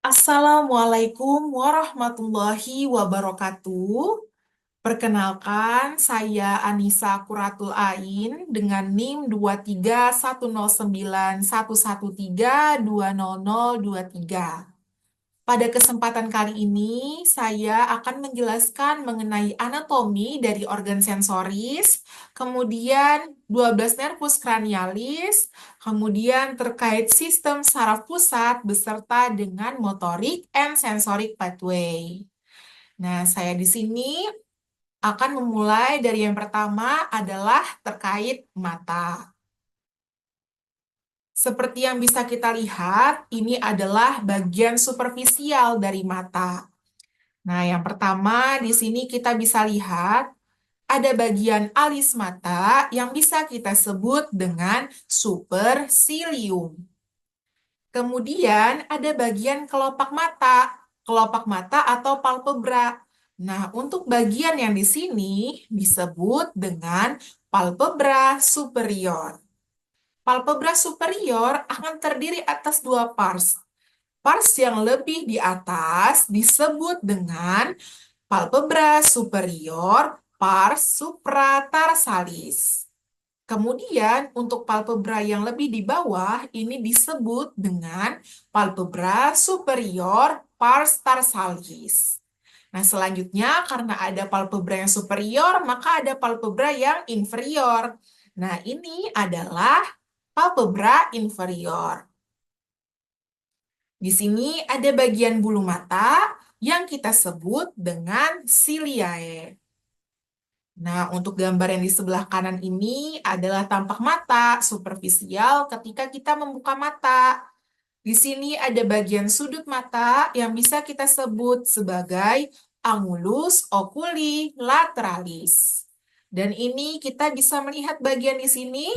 Assalamualaikum warahmatullahi wabarakatuh. Perkenalkan, saya Anissa Quratul Ain dengan NIM 2310911320023. Pada kesempatan kali ini, saya akan menjelaskan mengenai anatomi dari organ sensoris, kemudian 12 nervus cranialis, kemudian terkait sistem saraf pusat beserta dengan motorik and sensoric pathway. Nah, saya di sini akan memulai dari yang pertama adalah terkait mata. Seperti yang bisa kita lihat, ini adalah bagian superficial dari mata. Nah, yang pertama di sini kita bisa lihat ada bagian alis mata yang bisa kita sebut dengan supercilium. Kemudian ada bagian kelopak mata atau palpebra. Nah, untuk bagian yang di sini disebut dengan palpebra superior. Palpebra superior akan terdiri atas dua pars. Pars yang lebih di atas disebut dengan palpebra superior pars supratarsalis. Kemudian untuk palpebra yang lebih di bawah ini disebut dengan palpebra superior pars tarsalis. Nah, selanjutnya karena ada palpebra yang superior, maka ada palpebra yang inferior. Nah, ini adalah palpebra inferior. Di sini ada bagian bulu mata yang kita sebut dengan ciliae. Nah, untuk gambar yang di sebelah kanan ini adalah tampak mata superficial ketika kita membuka mata. Di sini ada bagian sudut mata yang bisa kita sebut sebagai angulus oculi lateralis. Dan ini kita bisa melihat bagian di sini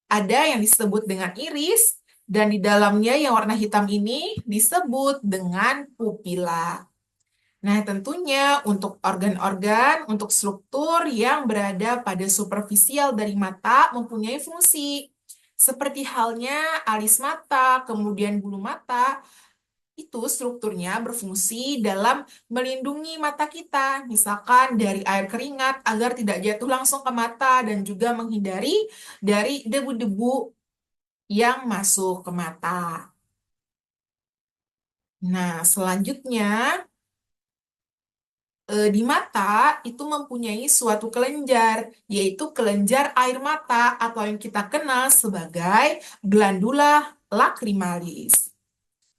ada yang disebut dengan iris, dan di dalamnya yang warna hitam ini disebut dengan pupila. Nah, tentunya untuk organ-organ, untuk struktur yang berada pada superficial dari mata mempunyai fungsi. Seperti halnya alis mata, kemudian bulu mata, itu strukturnya berfungsi dalam melindungi mata kita, misalkan dari air keringat agar tidak jatuh langsung ke mata dan juga menghindari dari debu-debu yang masuk ke mata. Nah, selanjutnya di mata itu mempunyai suatu kelenjar, yaitu kelenjar air mata atau yang kita kenal sebagai glandula lacrimalis.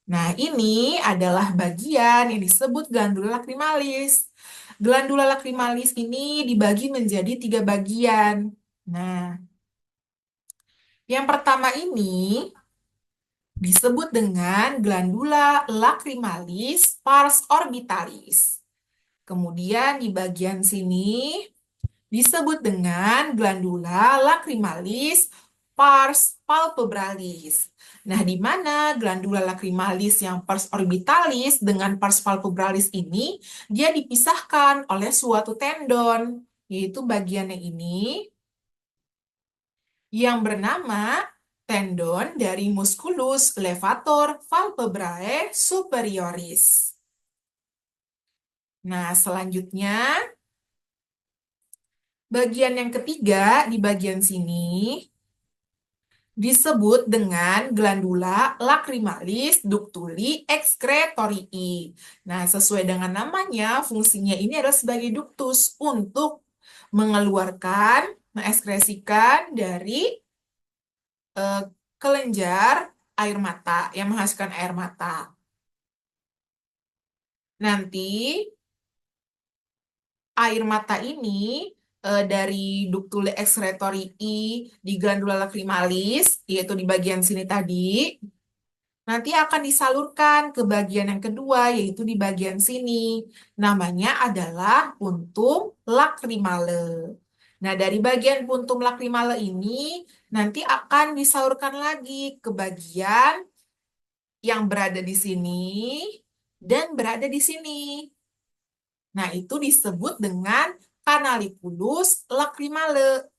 Nah, ini adalah bagian yang disebut glandula lacrimalis. Glandula lacrimalis ini dibagi menjadi 3 bagian. Nah, yang pertama ini disebut dengan glandula lacrimalis pars orbitalis. Kemudian di bagian sini disebut dengan glandula lacrimalis pars palpebralis. Nah, di mana glandula lacrimalis yang pars orbitalis dengan pars palpebralis ini dia dipisahkan oleh suatu tendon, yaitu bagian yang ini yang bernama tendon dari musculus levator palpebrae superioris. Nah, selanjutnya bagian yang ketiga di bagian sini disebut dengan glandula lacrimalis ductuli excretorii. Nah, sesuai dengan namanya, fungsinya ini adalah sebagai ductus untuk mengeluarkan, mengekskresikan dari eh, kelenjar air mata yang menghasilkan air mata. Nanti air mata ini dari ductuli excretorii di glandula lacrimalis, yaitu di bagian sini tadi, nanti akan disalurkan ke bagian yang kedua, yaitu di bagian sini. Namanya adalah puntum lacrimale. Nah, dari bagian puntum lacrimale ini, nanti akan disalurkan lagi ke bagian yang berada di sini dan berada di sini. Nah, itu disebut dengan canaliculus lacrimale.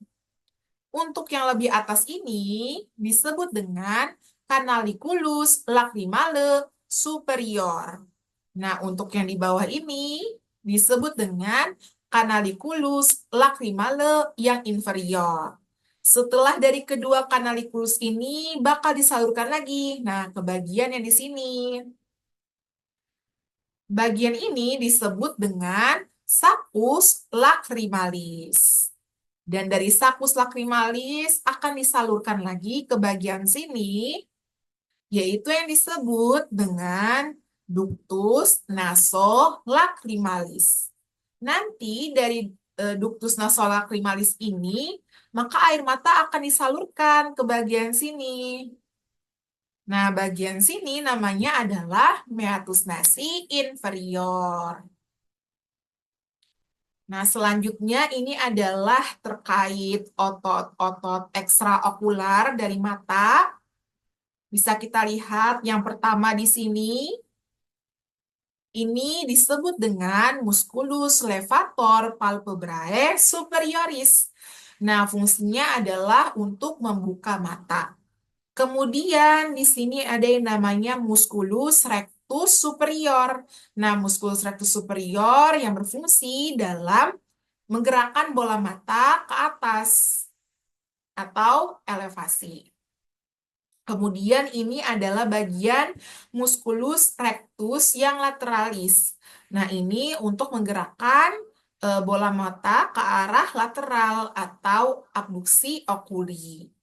Untuk yang lebih atas ini disebut dengan canaliculus lacrimale superior. Nah, untuk yang di bawah ini disebut dengan kanaliculus lacrimale yang inferior. Setelah dari kedua kanaliculus ini bakal disalurkan lagi. Nah, ke bagian yang di sini. Bagian ini disebut dengan saccus lacrimalis. Dan dari saccus lacrimalis akan disalurkan lagi ke bagian sini, yaitu yang disebut dengan ductus nasolacrimalis. Nanti dari ductus nasolacrimalis ini, maka air mata akan disalurkan ke bagian sini. Nah, bagian sini namanya adalah meatus nasi inferior. Nah, selanjutnya ini adalah terkait otot-otot ekstraokular dari mata. Bisa kita lihat yang pertama di sini, ini disebut dengan musculus levator palpebrae superioris. Nah, fungsinya adalah untuk membuka mata. Kemudian di sini ada yang namanya musculus rectus superior. Nah, musculus rectus superior yang berfungsi dalam menggerakkan bola mata ke atas atau elevasi. Kemudian ini adalah bagian musculus rectus yang lateralis. Nah, ini untuk menggerakkan bola mata ke arah lateral atau abduksi okuli.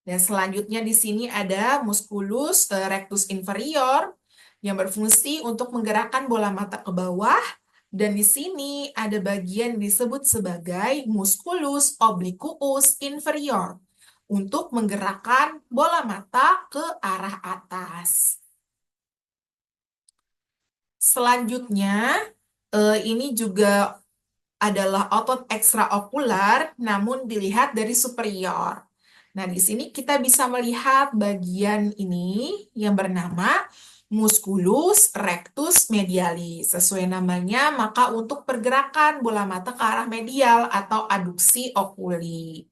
Dan selanjutnya di sini ada musculus rectus inferior yang berfungsi untuk menggerakkan bola mata ke bawah. Dan di sini ada bagian disebut sebagai musculus obliquus inferior untuk menggerakkan bola mata ke arah atas. Selanjutnya, ini juga adalah otot ekstraokular, namun dilihat dari superior. Nah, di sini kita bisa melihat bagian ini yang bernama musculus rectus medialis. Sesuai namanya, maka untuk pergerakan bola mata ke arah medial atau aduksi okuli.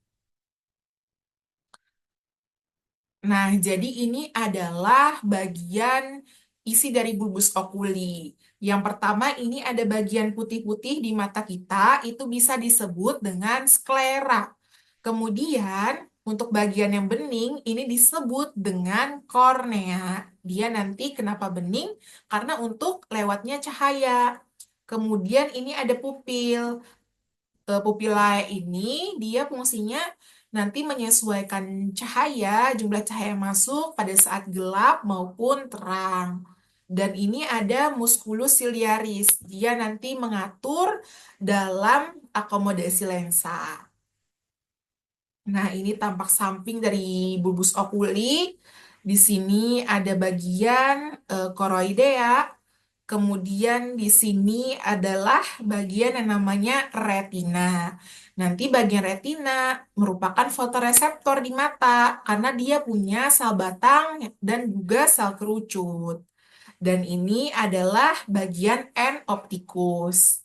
Nah, jadi ini adalah bagian isi dari bulbus okuli. Yang pertama, ini ada bagian putih-putih di mata kita, itu bisa disebut dengan sklera. Kemudian, untuk bagian yang bening, ini disebut dengan kornea. Dia nanti kenapa bening? Karena untuk lewatnya cahaya. Kemudian ini ada pupil. Pupillae ini dia fungsinya nanti menyesuaikan cahaya, jumlah cahaya yang masuk pada saat gelap maupun terang. Dan ini ada musculus ciliaris, dia nanti mengatur dalam akomodasi lensa. Nah, ini tampak samping dari bulbus okuli. Di sini ada bagian koroidea. Kemudian di sini adalah bagian yang namanya retina. Nanti bagian retina merupakan fotoreseptor di mata karena dia punya sel batang dan juga sel kerucut. Dan ini adalah bagian N opticus.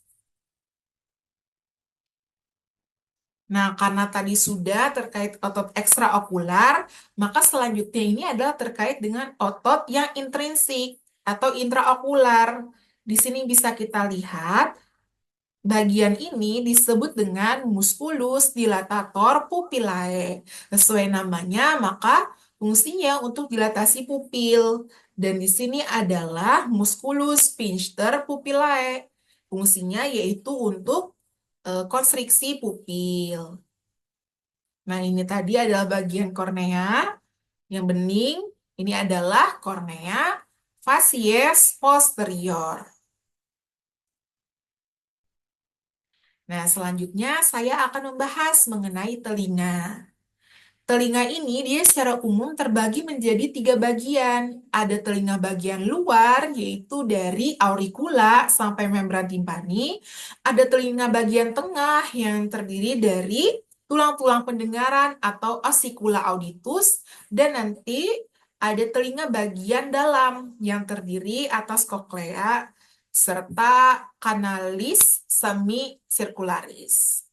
Nah, karena tadi sudah terkait otot ekstraokular, maka selanjutnya ini adalah terkait dengan otot yang intrinsik atau intraokular. Di sini bisa kita lihat, bagian ini disebut dengan musculus dilatator pupillae. Sesuai namanya, maka fungsinya untuk dilatasi pupil. Dan di sini adalah musculus sphincter pupillae. Fungsinya yaitu untuk konstriksi pupil. Nah, ini tadi adalah bagian kornea yang bening. Ini adalah kornea facies posterior. Nah, selanjutnya saya akan membahas mengenai telinga. Telinga ini dia secara umum terbagi menjadi 3 bagian. Ada telinga bagian luar, yaitu dari auricula sampai membran timpani. Ada telinga bagian tengah yang terdiri dari tulang-tulang pendengaran atau ossicula auditus. Dan nanti ada telinga bagian dalam yang terdiri atas koklea serta kanalis semicircularis.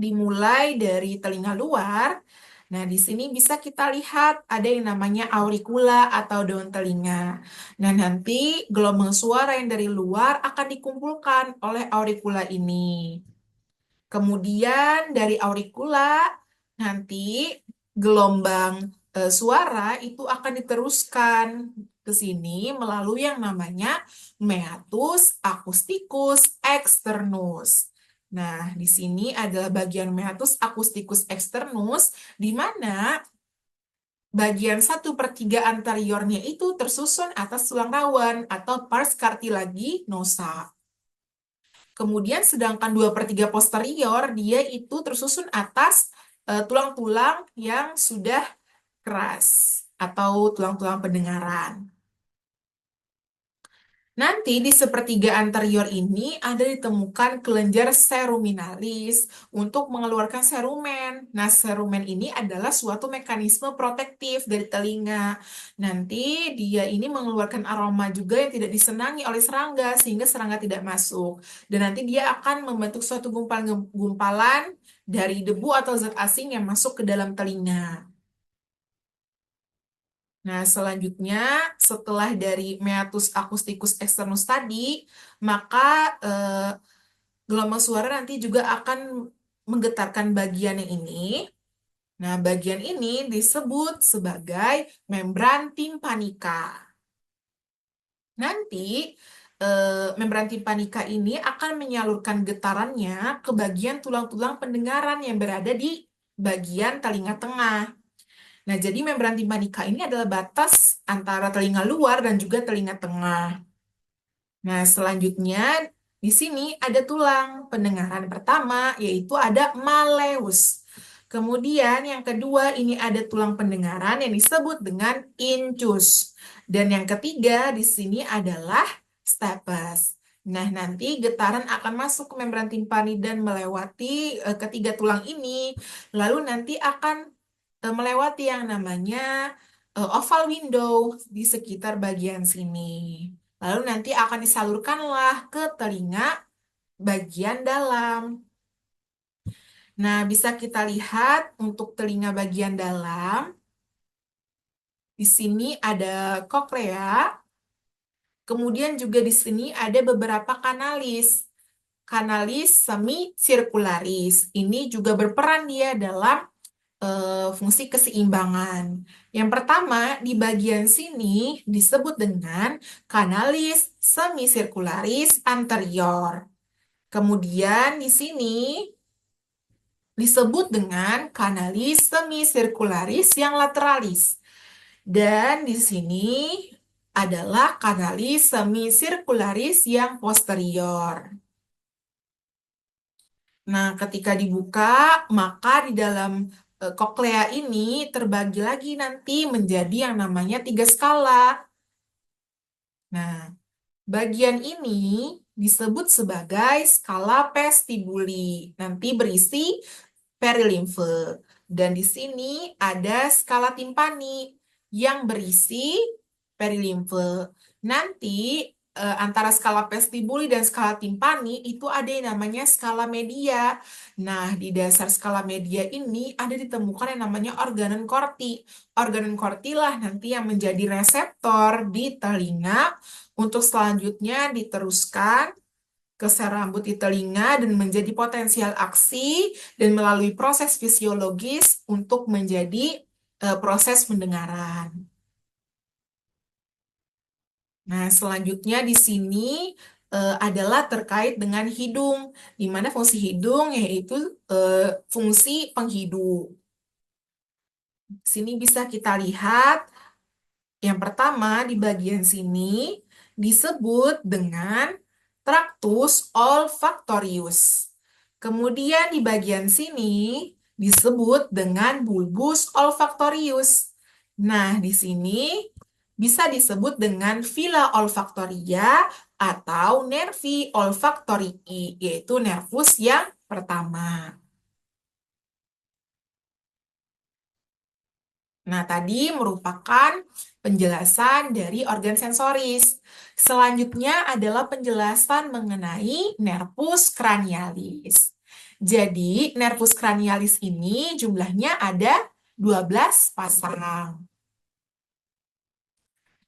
Dimulai dari telinga luar, Nah, di sini bisa kita lihat ada yang namanya auricula atau daun telinga. Nah, nanti gelombang suara yang dari luar akan dikumpulkan oleh auricula ini. Kemudian dari auricula nanti gelombang suara itu akan diteruskan ke sini melalui yang namanya meatus acusticus externus. Nah, di sini adalah bagian meatus acusticus externus, di mana bagian 1/3 anteriornya itu tersusun atas tulang rawan atau pars cartilaginosa. Kemudian sedangkan 2/3 posterior dia itu tersusun atas tulang-tulang yang sudah keras atau tulang-tulang pendengaran. Nanti di 1/3 anterior ini ada ditemukan kelenjar ceruminalis untuk mengeluarkan serumen. Nah, serumen ini adalah suatu mekanisme protektif dari telinga. Nanti dia ini mengeluarkan aroma juga yang tidak disenangi oleh serangga sehingga serangga tidak masuk. Dan nanti dia akan membentuk suatu gumpalan dari debu atau zat asing yang masuk ke dalam telinga. Nah, selanjutnya setelah dari meatus acusticus externus tadi, maka gelombang suara nanti juga akan menggetarkan bagian yang ini. Nah, bagian ini disebut sebagai membran timpanika. Nanti membran timpanika ini akan menyalurkan getarannya ke bagian tulang-tulang pendengaran yang berada di bagian telinga tengah. Nah, jadi membran timpanika ini adalah batas antara telinga luar dan juga telinga tengah. Nah, selanjutnya di sini ada tulang pendengaran pertama, yaitu ada malleus. Kemudian yang kedua ini ada tulang pendengaran yang disebut dengan incus. Dan yang ketiga di sini adalah stapes. Nah, nanti getaran akan masuk ke membran timpani dan melewati ketiga tulang ini, lalu nanti akan melewati yang namanya oval window di sekitar bagian sini. Lalu nanti akan disalurkanlah ke telinga bagian dalam. Nah, bisa kita lihat untuk telinga bagian dalam. Di sini ada koklea. Kemudian juga di sini ada beberapa kanalis. Kanalis semi-sirkularis. Ini juga berperan dia dalam fungsi keseimbangan. Yang pertama, di bagian sini disebut dengan kanalis semi-sirkularis anterior. Kemudian di sini disebut dengan kanalis semi-sirkularis yang lateralis. Dan di sini adalah kanalis semi-sirkularis yang posterior. Nah, ketika dibuka, maka di dalam koklea ini terbagi lagi nanti menjadi yang namanya 3 skala. Nah, bagian ini disebut sebagai skala vestibuli. Nanti berisi perilimfe. Dan di sini ada skala timpani yang berisi perilimfe. Nanti antara skala vestibuli dan skala timpani itu ada yang namanya skala media. Nah, di dasar skala media ini ada ditemukan yang namanya organon korti. Organon korti lah nanti yang menjadi reseptor di telinga untuk selanjutnya diteruskan ke sel rambut di telinga dan menjadi potensial aksi dan melalui proses fisiologis untuk menjadi proses pendengaran. Nah, selanjutnya di sini adalah terkait dengan hidung, di mana fungsi hidung yaitu fungsi penghidup. Di sini bisa kita lihat yang pertama di bagian sini disebut dengan tractus olfactorius. Kemudian di bagian sini disebut dengan bulbus olfactorius. Nah, di sini bisa disebut dengan vila olfaktoria atau nervi olfaktorii, yaitu nervus yang pertama. Nah, tadi merupakan penjelasan dari organ sensoris. Selanjutnya adalah penjelasan mengenai nervus cranialis. Jadi, nervus cranialis ini jumlahnya ada 12 pasang.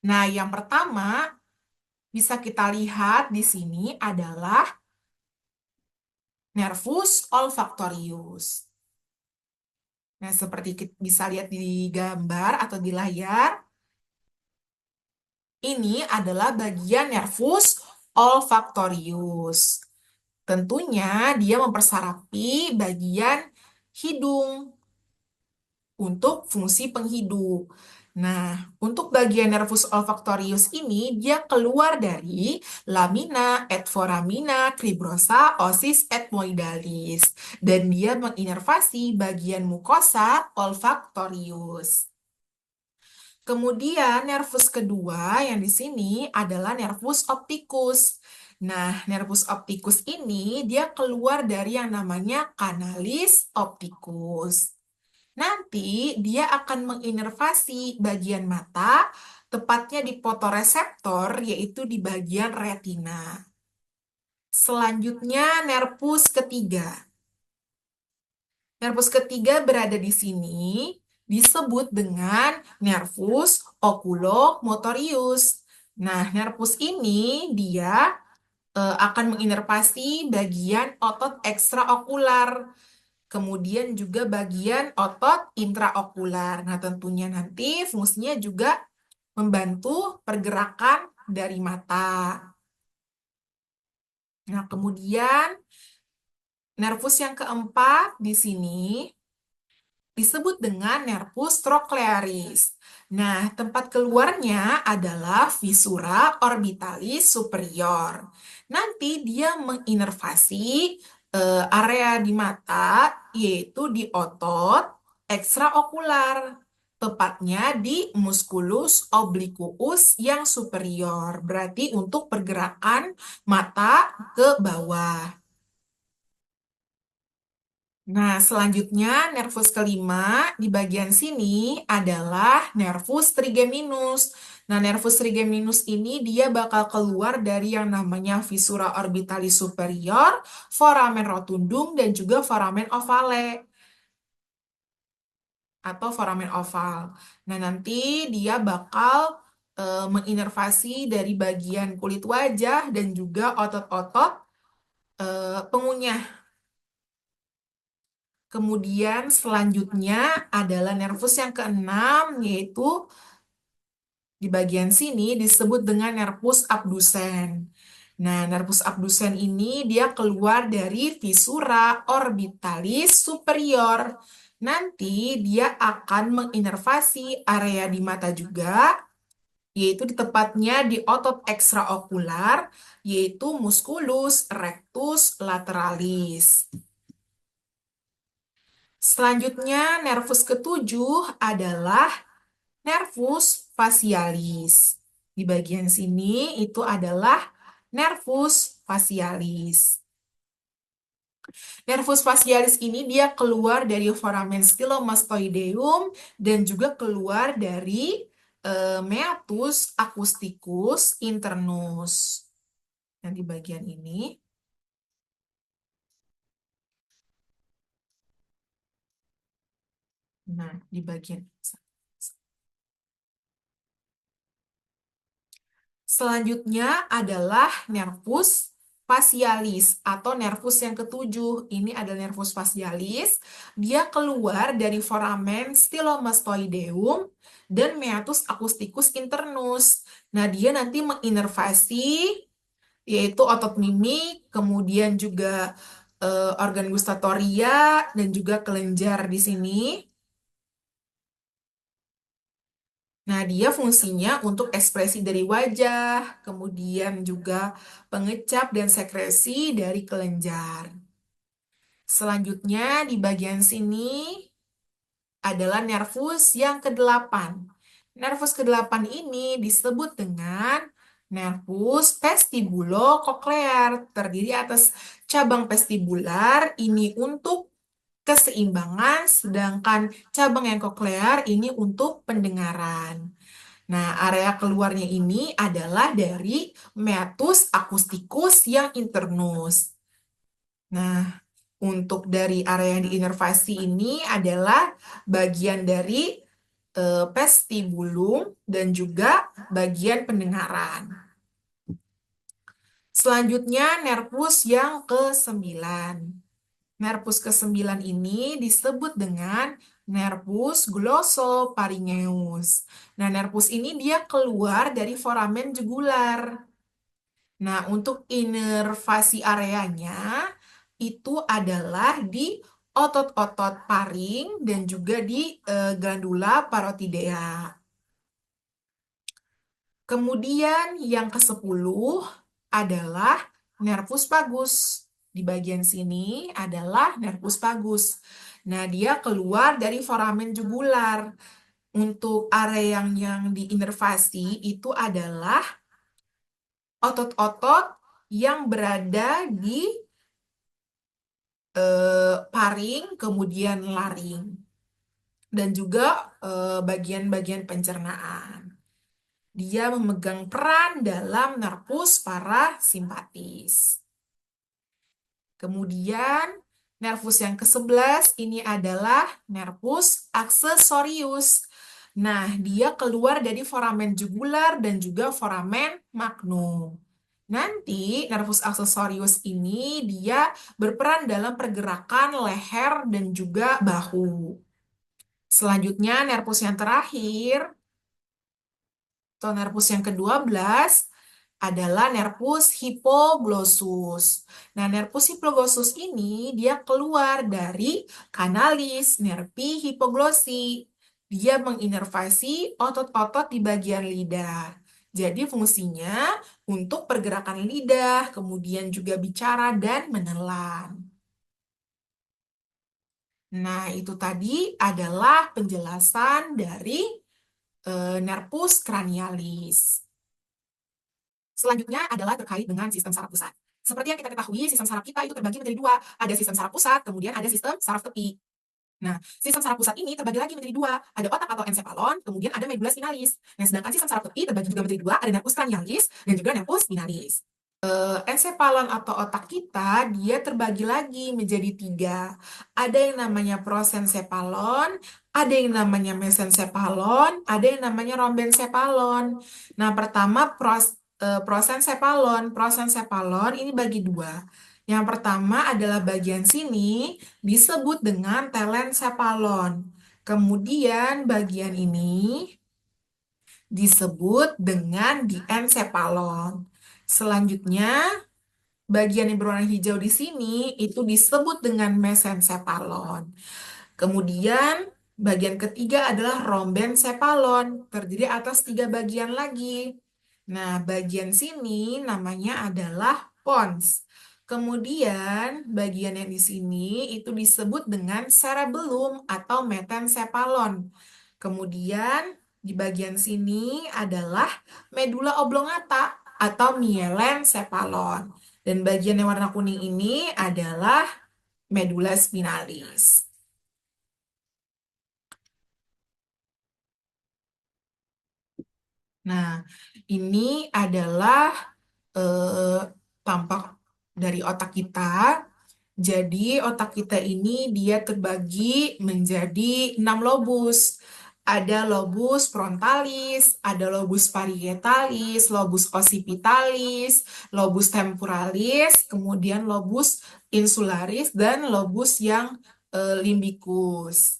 Nah, yang pertama bisa kita lihat di sini adalah nervus olfaktorius. Nah, seperti kita bisa lihat di gambar atau di layar, ini adalah bagian nervus olfaktorius. Tentunya dia mempersarapi bagian hidung untuk fungsi penghidup. Nah, untuk bagian nervus olfaktorius ini, dia keluar dari lamina et foramina cribrosa osis ethmoidalis. Dan dia menginervasi bagian mukosa olfaktorius. Kemudian nervus kedua yang di sini adalah nervus opticus. Nah, nervus opticus ini dia keluar dari yang namanya kanalis opticus. Nanti dia akan menginervasi bagian mata, tepatnya di fotoreseptor, yaitu di bagian retina. Selanjutnya nervus ketiga. Nervus ketiga berada di sini, disebut dengan nervus oculomotorius. Nah, nervus ini dia akan menginervasi bagian otot ekstraokular, kemudian juga bagian otot intraokular. Nah, tentunya nanti fungsinya juga membantu pergerakan dari mata. Nah, kemudian nervus yang keempat di sini disebut dengan nervus trochlearis. Nah, tempat keluarnya adalah visura orbitalis superior. Nanti dia menginervasi area di mata, yaitu di otot ekstraokular, tepatnya di musculus obliquus yang superior. Berarti untuk pergerakan mata ke bawah. Nah, selanjutnya nervus kelima di bagian sini adalah nervus trigeminus. Nah, nervus trigeminus ini dia bakal keluar dari yang namanya visura orbitalis superior, foramen rotundum, dan juga foramen ovale atau foramen oval. Nah, nanti dia bakal menginervasi dari bagian kulit wajah dan juga otot-otot pengunyah. Kemudian selanjutnya adalah nervus yang keenam, yaitu di bagian sini disebut dengan nervus abdusen. Nah, nervus abdusen ini dia keluar dari visura orbitalis superior. Nanti dia akan menginervasi area di mata juga, yaitu di tepatnya di otot ekstraokular, yaitu musculus rectus lateralis. Selanjutnya, nervus ketujuh adalah nervus facialis. Di bagian sini itu adalah nervus facialis. Nervus facialis ini dia keluar dari foramen stylomastoideum dan juga keluar dari meatus acousticus internus. Nah, di bagian ini. Nah, di bagian selanjutnya adalah nervus facialis atau nervus yang ketujuh. Ini adalah nervus facialis. Dia keluar dari foramen stylomastoideum dan meatus acousticus internus. Nah, dia nanti menginervasi yaitu otot mimik, kemudian juga organ gustatoria dan juga kelenjar di sini. Nah, dia fungsinya untuk ekspresi dari wajah, kemudian juga pengecap dan sekresi dari kelenjar. Selanjutnya di bagian sini adalah nervus yang ke-8. Nervus ke-8 ini disebut dengan nervus vestibulo-koklear, terdiri atas cabang vestibular ini untuk keseimbangan, sedangkan cabang yang koklear ini untuk pendengaran. Nah, area keluarnya ini adalah dari meatus acousticus yang internus. Nah, Untuk dari area yang diinervasi ini adalah bagian dari vestibulum dan juga bagian pendengaran. Selanjutnya, nervus yang ke-9. Nervus ke-9 ini disebut dengan nervus glossopharyngeus. Nah, nervus ini dia keluar dari foramen jugular. Nah, untuk inervasi areanya itu adalah di otot-otot paring dan juga di glandula parotidea. Kemudian yang ke-10 adalah nervus vagus. Di bagian sini adalah nervus vagus. Nah, dia keluar dari foramen jugular. Untuk area yang diinervasi itu adalah otot-otot yang berada di paring, kemudian laring, dan juga bagian-bagian pencernaan. Dia memegang peran dalam nervus parasimpatis. Kemudian, nervus yang ke-11 ini adalah nervus accessorius. Nah, dia keluar dari foramen jugular dan juga foramen magnum. Nanti, nervus accessorius ini dia berperan dalam pergerakan leher dan juga bahu. Selanjutnya, nervus yang terakhir, atau nervus yang ke-12, adalah nervus hipoglossus. Nah, nervus hipoglossus ini dia keluar dari kanalis nervi hipoglossi. Dia menginervasi otot-otot di bagian lidah. Jadi fungsinya untuk pergerakan lidah, kemudian juga bicara dan menelan. Nah, itu tadi adalah penjelasan dari nervus cranialis. Selanjutnya adalah terkait dengan sistem saraf pusat. Seperti yang kita ketahui, sistem saraf kita itu terbagi menjadi dua. Ada sistem saraf pusat, kemudian ada sistem saraf tepi. Nah, sistem saraf pusat ini terbagi lagi menjadi dua. Ada otak atau ensephalon, kemudian ada medulla spinalis. Nah, sedangkan sistem saraf tepi terbagi juga menjadi dua, ada nervus cranialis dan juga nervus spinalis. Ensephalon atau otak kita, dia terbagi lagi menjadi tiga. Ada yang namanya prosencephalon, ada yang namanya mesencephalon, ada yang namanya rhombencephalon. Nah, pertama prosencephalon. Prosencephalon ini bagi dua. Yang pertama adalah bagian sini disebut dengan telencephalon. Kemudian bagian ini disebut dengan diencephalon. Selanjutnya, bagian yang berwarna hijau di sini itu disebut dengan mesencephalon. Kemudian, bagian ketiga adalah rhombencephalon, terdiri atas 3 bagian lagi. Nah, bagian sini namanya adalah pons. Kemudian, bagian yang di sini itu disebut dengan cerebellum atau metencephalon. Kemudian, di bagian sini adalah medulla oblongata atau mielencephalon. Dan bagian yang warna kuning ini adalah medulla spinalis. Nah, ini adalah tampak dari otak kita. Jadi, otak kita ini dia terbagi menjadi 6 lobus. Ada lobus frontalis, ada lobus parietalis, lobus occipitalis, lobus temporalis, kemudian lobus insularis, dan lobus yang limbicus.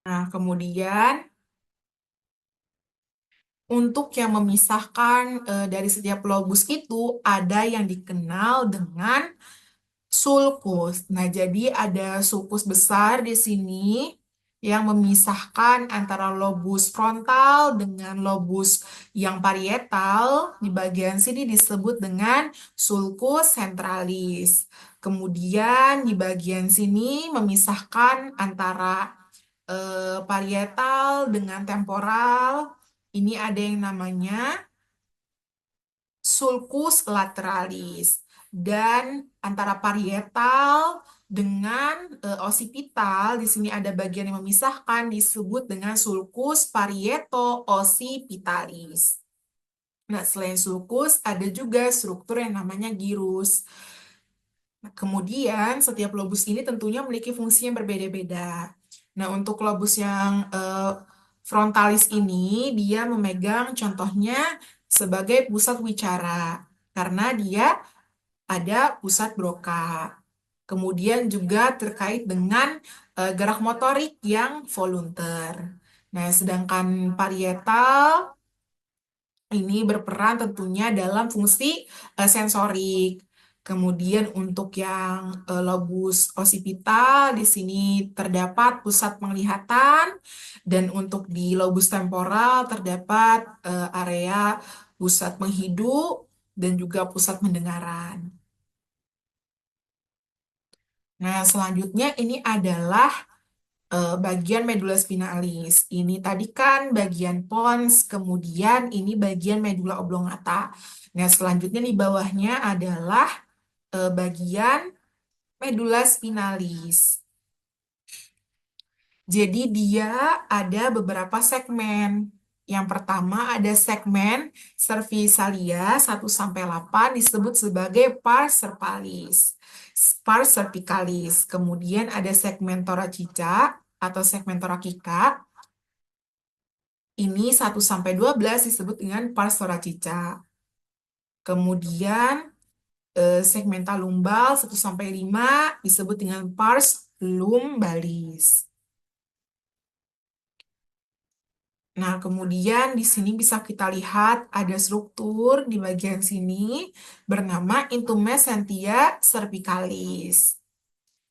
Nah, kemudian untuk yang memisahkan dari setiap lobus itu ada yang dikenal dengan sulcus. Nah, jadi ada sulcus besar di sini yang memisahkan antara lobus frontal dengan lobus yang parietal. Di bagian sini disebut dengan sulcus centralis. Kemudian di bagian sini memisahkan antara parietal dengan temporal. Ini ada yang namanya sulcus lateralis. Dan antara parietal dengan occipital, di sini ada bagian yang memisahkan disebut dengan sulcus parieto-occipitalis. Nah, selain sulcus, ada juga struktur yang namanya gyrus. Nah, kemudian, setiap lobus ini tentunya memiliki fungsi yang berbeda-beda. Nah, untuk lobus yang frontalis ini, dia memegang contohnya sebagai pusat wicara, karena dia ada pusat Broca. Kemudian juga terkait dengan gerak motorik yang volunter. Nah, sedangkan parietal ini berperan tentunya dalam fungsi sensorik. Kemudian untuk yang lobus occipital di sini terdapat pusat penglihatan dan untuk di lobus temporal terdapat area pusat menghidup dan juga pusat pendengaran. Nah, selanjutnya ini adalah bagian medula spinalis. Ini tadi kan bagian pons, kemudian ini bagian medula oblongata. Nah, selanjutnya di bawahnya adalah bagian medula spinalis. Jadi dia ada beberapa segmen. Yang pertama ada segmen cervicalia 1-8 disebut sebagai pars serpalis, pars cervicalis. Kemudian ada segmen thoracica atau segmen thoracica. Ini 1-12 disebut dengan pars thoracica. Kemudian segmental lumbal 1-5 disebut dengan pars lumbalis. Nah, kemudian di sini bisa kita lihat ada struktur di bagian sini bernama intumescentia cervicalis.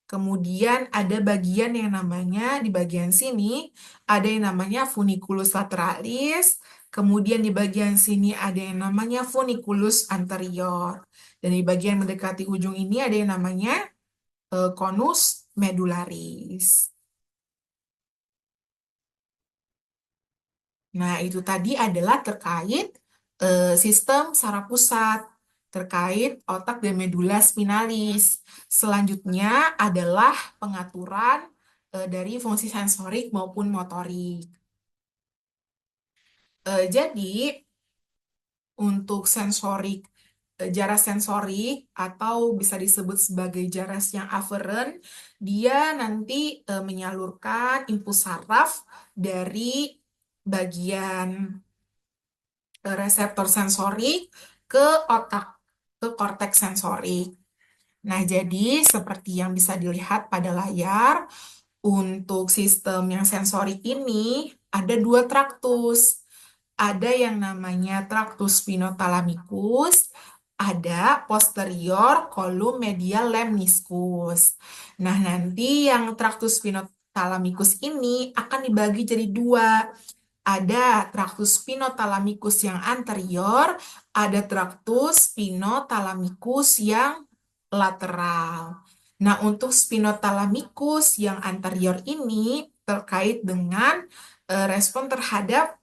Kemudian ada bagian yang namanya di bagian sini ada yang namanya funiculus lateralis. Kemudian di bagian sini ada yang namanya funiculus anterior. Dan di bagian mendekati ujung ini ada yang namanya conus medullaris. Nah, itu tadi adalah terkait sistem saraf pusat, terkait otak dan medula spinalis. Selanjutnya adalah pengaturan dari fungsi sensorik maupun motorik. Jadi, untuk sensorik, jaras sensorik atau bisa disebut sebagai jaras yang aferen, dia nanti menyalurkan impuls saraf dari bagian reseptor sensorik ke otak, ke korteks sensorik. Nah, jadi seperti yang bisa dilihat pada layar, untuk sistem yang sensorik ini ada dua traktus. Ada yang namanya traktus spinothalamikus, ada posterior kolum medial lemniscus. Nah, nanti yang traktus spinothalamikus ini akan dibagi jadi dua. Ada traktus spinothalamikus yang anterior, ada traktus spinothalamikus yang lateral. Nah, untuk spinothalamikus yang anterior ini terkait dengan respon terhadap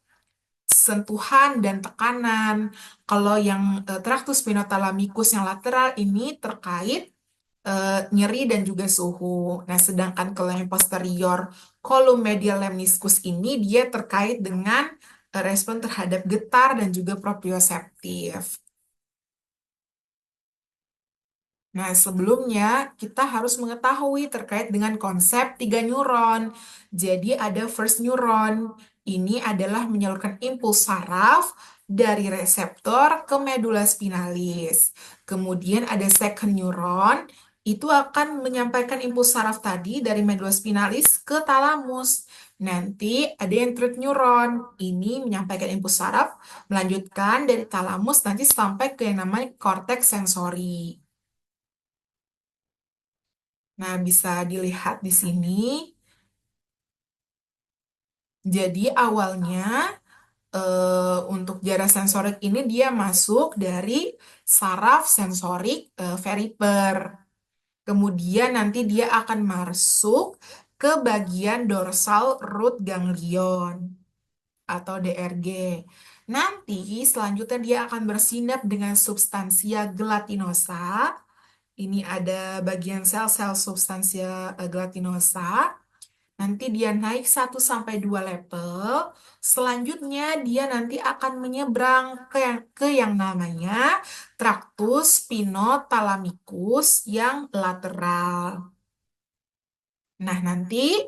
sentuhan dan tekanan. Kalau yang traktus spinothalamikus yang lateral ini terkait nyeri dan juga suhu. Nah, sedangkan kalau yang posterior kolum medial lemniscus ini dia terkait dengan respon terhadap getar dan juga proprioseptif. Nah, sebelumnya kita harus mengetahui terkait dengan konsep tiga neuron. Jadi ada first neuron, ini adalah menyalurkan impuls saraf dari reseptor ke medula spinalis. Kemudian ada second neuron, itu akan menyampaikan impuls saraf tadi dari medula spinalis ke talamus. Nanti ada yang third neuron, ini menyampaikan impuls saraf, melanjutkan dari talamus nanti sampai ke yang namanya korteks sensori. Nah, bisa dilihat di sini. Jadi awalnya untuk jarak sensorik ini dia masuk dari saraf sensorik veriper. Kemudian nanti dia akan masuk ke bagian dorsal root ganglion atau DRG. Nanti selanjutnya dia akan bersinap dengan substansia gelatinosa. Ini ada bagian sel-sel substansia gelatinosa. Nanti dia naik 1 sampai 2 level. Selanjutnya dia nanti akan menyeberang ke yang namanya traktus spinothalamikus yang lateral. Nah, nanti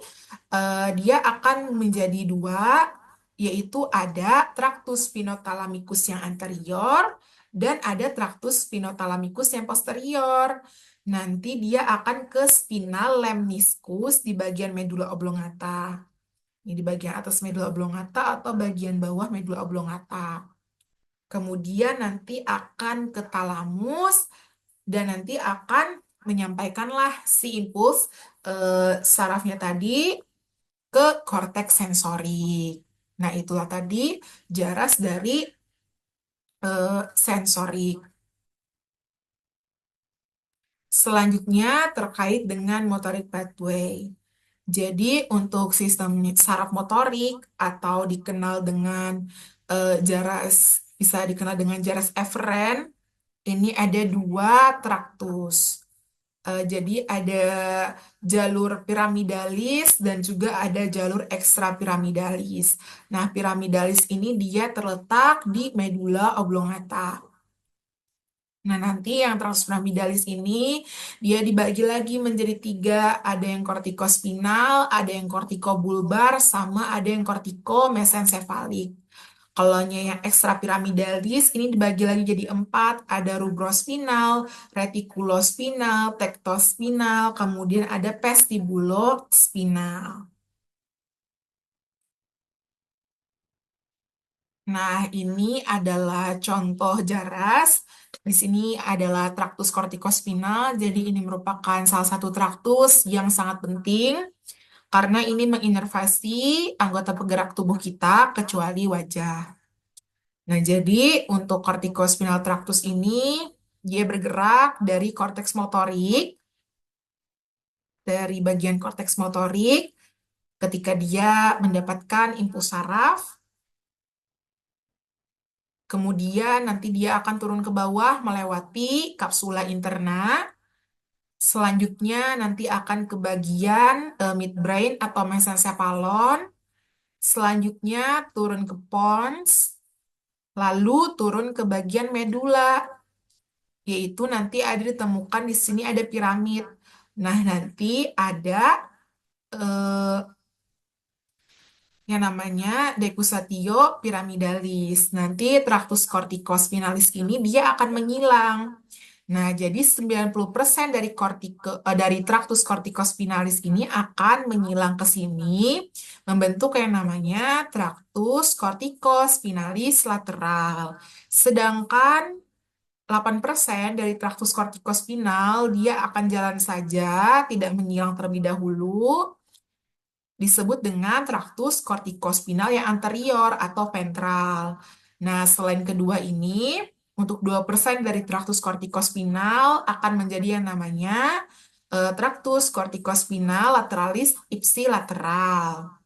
dia akan menjadi dua, yaitu ada traktus spinothalamikus yang anterior dan ada traktus spinothalamikus yang posterior. Nanti dia akan ke spinal lemniscus di bagian medula oblongata. Ini di bagian atas medula oblongata atau bagian bawah medula oblongata. Kemudian nanti akan ke talamus dan nanti akan menyampaikanlah si impuls sarafnya tadi ke korteks sensorik. Nah, itulah tadi jaras dari sensorik. Selanjutnya terkait dengan motorik pathway. Jadi untuk sistem saraf motorik atau dikenal dengan jaras, bisa dikenal dengan jaras eferen, ini ada dua traktus. Jadi ada jalur piramidalis dan juga ada jalur ekstrapiramidalis. Nah, piramidalis ini dia terletak di medula oblongata. Nah, nanti yang transpiramidalis ini dia dibagi lagi menjadi tiga. Ada yang kortikospinal, ada yang kortikobulbar, sama ada yang kortikomesencephalic. Kalau yang ekstrapiramidalis ini dibagi lagi jadi 4, ada rubrospinal, retikulospinal, tektospinal, kemudian ada vestibulospinal. Nah, ini adalah contoh jaras. Di sini adalah traktus kortikospinal, jadi ini merupakan salah satu traktus yang sangat penting karena ini menginervasi anggota penggerak tubuh kita kecuali wajah. Nah, jadi untuk corticospinal tractus ini, dia bergerak dari korteks motorik, dari bagian korteks motorik, ketika dia mendapatkan impuls saraf, kemudian nanti dia akan turun ke bawah melewati kapsula interna, selanjutnya nanti akan ke bagian midbrain atau mesencephalon, selanjutnya turun ke pons, lalu turun ke bagian medula, yaitu nanti ada ditemukan di sini ada piramid. Nah, nanti ada eh, yang namanya decussatio piramidalis. Nanti traktus corticospinalis ini dia akan menghilang. Nah, jadi 90% dari traktus corticospinalis ini akan menghilang ke sini, membentuk yang namanya traktus corticospinalis lateral. Sedangkan 8% dari traktus kortikospinal dia akan jalan saja, tidak menghilang terlebih dahulu, disebut dengan traktus kortikospinal yang anterior atau ventral. Nah, selain kedua ini, untuk 2% dari traktus kortikospinal akan menjadi yang namanya traktus kortikospinal lateralis ipsilateral.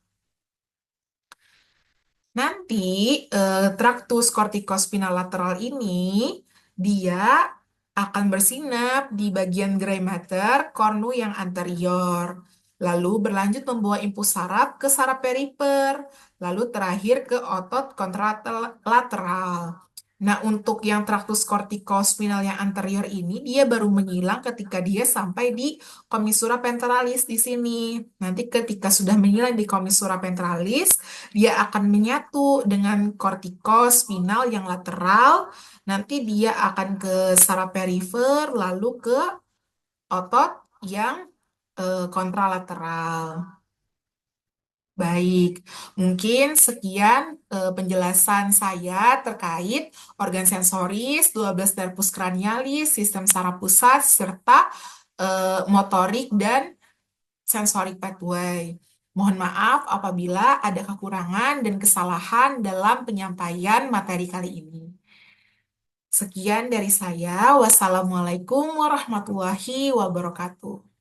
Nanti traktus kortikospinal lateral ini dia akan bersinap di bagian gray matter kornu yang anterior. Lalu berlanjut membawa impuls saraf ke saraf perifer. Lalu terakhir ke otot kontralateral. Nah, untuk yang traktus kortikospinal yang anterior ini, dia baru menghilang ketika dia sampai di commissura ventralis di sini. Nanti ketika sudah menghilang di commissura ventralis, dia akan menyatu dengan kortikospinal yang lateral. Nanti dia akan ke saraf perifer, lalu ke otot yang kontralateral. Baik, mungkin sekian penjelasan saya terkait organ sensoris, 12 nervus cranialis, sistem saraf pusat, serta motorik dan sensorik pathway. Mohon maaf apabila ada kekurangan dan kesalahan dalam penyampaian materi kali ini. Sekian dari saya. Wassalamualaikum warahmatullahi wabarakatuh.